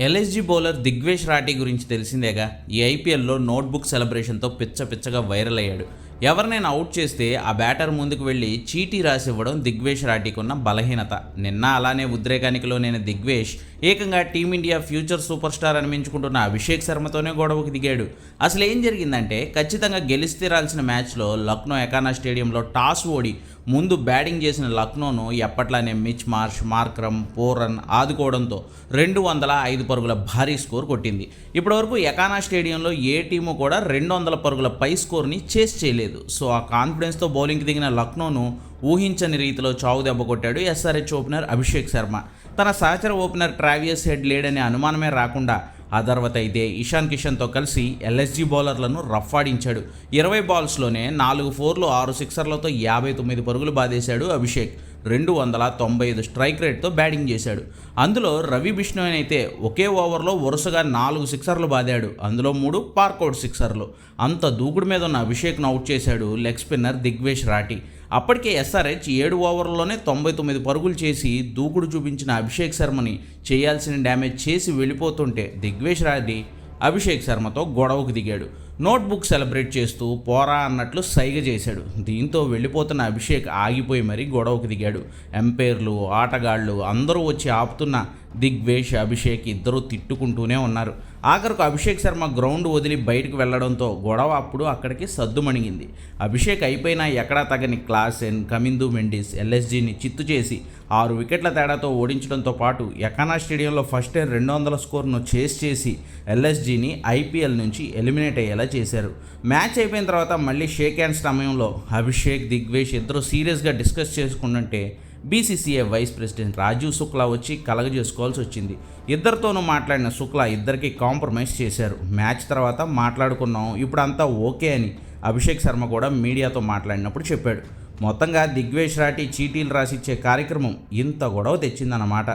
LSG bowler Digvesh Rathee గురించి తెలిసిందేగా. ఈ ఐపీఎల్లో నోట్బుక్ సెలబ్రేషన్తో పిచ్చగా వైరల్ అయ్యాడు. ఎవరినైనా అవుట్ చేస్తే ఆ బ్యాటర్ ముందుకు వెళ్ళి చీటీ రాసివ్వడం దిగ్వేష్ రాఠీకి ఉన్న బలహీనత. నిన్న అలానే ఉద్రేకానికి లోనైన దిగ్వేష్ ఏకంగా టీమిండియా ఫ్యూచర్ సూపర్ స్టార్ అనిపించుకుంటున్న అభిషేక్ శర్మతోనే గొడవకు దిగాడు. అసలు ఏం జరిగిందంటే, ఖచ్చితంగా గెలిస్తీరాల్సిన మ్యాచ్లో లక్నో ఎకానా స్టేడియంలో టాస్ ఓడి ముందు బ్యాటింగ్ చేసిన లక్నోను ఎప్పట్లానే మిచ్ మార్ష్, మార్క్రమ్, పోరన్ ఆదుకోవడంతో 205 పరుగుల భారీ స్కోర్ కొట్టింది. ఇప్పటివరకు ఎకానా స్టేడియంలో ఏ టీము కూడా 200 పరుగుల పై స్కోర్ని చేస్ చేయలేదు. సో ఆ కాన్ఫిడెన్స్తో బౌలింగ్కి దిగిన లక్నోను ఊహించని రీతిలో చావు దెబ్బ కొట్టాడు ఎస్ఆర్హెచ్ ఓపెనర్ అభిషేక్ శర్మ. తన సహచర ఓపెనర్ ట్రావియస్ హెడ్ లేడనే అనుమానమే రాకుండా ఆ తర్వాత అయితే ఇషాన్ కిషన్తో కలిసి ఎల్ఎస్జీ బౌలర్లను రఫ్ ఆడించాడు. 20 బాల్స్లోనే 4 4లు 6 సిక్సర్లతో 59 పరుగులు బాదేశాడు అభిషేక్. 295 స్ట్రైక్ రేట్తో బ్యాటింగ్ చేశాడు. అందులో రవి బిష్ణోయ్ అయితే ఒకే ఓవర్లో వరుసగా 4 సిక్సర్లు బాదాడు. అందులో 3 పార్కౌట్ సిక్సర్లు. అంత దూకుడు మీద ఉన్న అభిషేక్ను అవుట్ చేశాడు లెగ్ స్పిన్నర్ దిగ్వేష్ రాఠీ. అప్పటికే ఎస్ఆర్హెచ్ 7 ఓవర్లలోనే 99 పరుగులు చేసి దూకుడు చూపించిన అభిషేక్ శర్మని చేయాల్సిన డ్యామేజ్ చేసి వెళ్ళిపోతుంటే దిగ్వేష్ రాఠీ అభిషేక్ శర్మతో గొడవకు దిగాడు. నోట్బుక్ సెలబ్రేట్ చేస్తూ పోరా అన్నట్లు సైగ చేశాడు. దీంతో వెళ్ళిపోతున్న అభిషేక్ ఆగిపోయి మరీ గొడవకు దిగాడు. ఎంపైర్లు, ఆటగాళ్లు అందరూ వచ్చి ఆపుతున్న దిగ్వేష్, అభిషేక్ ఇద్దరూ తిట్టుకుంటూనే ఉన్నారు. ఆఖరకు అభిషేక్ శర్మ గ్రౌండ్ వదిలి బయటకు వెళ్లడంతో గొడవ అప్పుడు అక్కడికి సద్దుమణిగింది. అభిషేక్ అయిపోయినా ఎక్కడా తగని క్లాసెన్, కమిందు మెండిస్ ఎల్ఎస్జీని చిత్తు చేసి 6 వికెట్ల తేడాతో ఓడించడంతో పాటు ఎకానా స్టేడియంలో ఫస్ట్ టైం 200 స్కోర్ను చేస్ చేసి ఎల్ఎస్జీని ఐపీఎల్ నుంచి ఎలిమినేట్ అయ్యేలా చేశారు. మ్యాచ్ అయిపోయిన తర్వాత మళ్ళీ షేక్ హ్యాండ్స్ సమయంలో అభిషేక్, దిగ్వేష్ ఇద్దరు సీరియస్గా డిస్కస్ చేసుకుంటుంటే BCCI vice president Rajeev Shukla వచ్చి కలగజేసుకోవాల్సి వచ్చింది. ఇద్దరితోనూ మాట్లాడిన శుక్లా ఇద్దరికి కాంప్రమైజ్ చేశారు. మ్యాచ్ తర్వాత మాట్లాడుకున్నాం, ఇప్పుడు అంతా ఓకే అని అభిషేక్ శర్మ కూడా మీడియాతో మాట్లాడినప్పుడు చెప్పాడు. మొత్తంగా దిగ్వేష్ రాఠీ చీటీలు రాసిచ్చే కార్యక్రమం ఇంత గొడవ తెచ్చిందన్నమాట.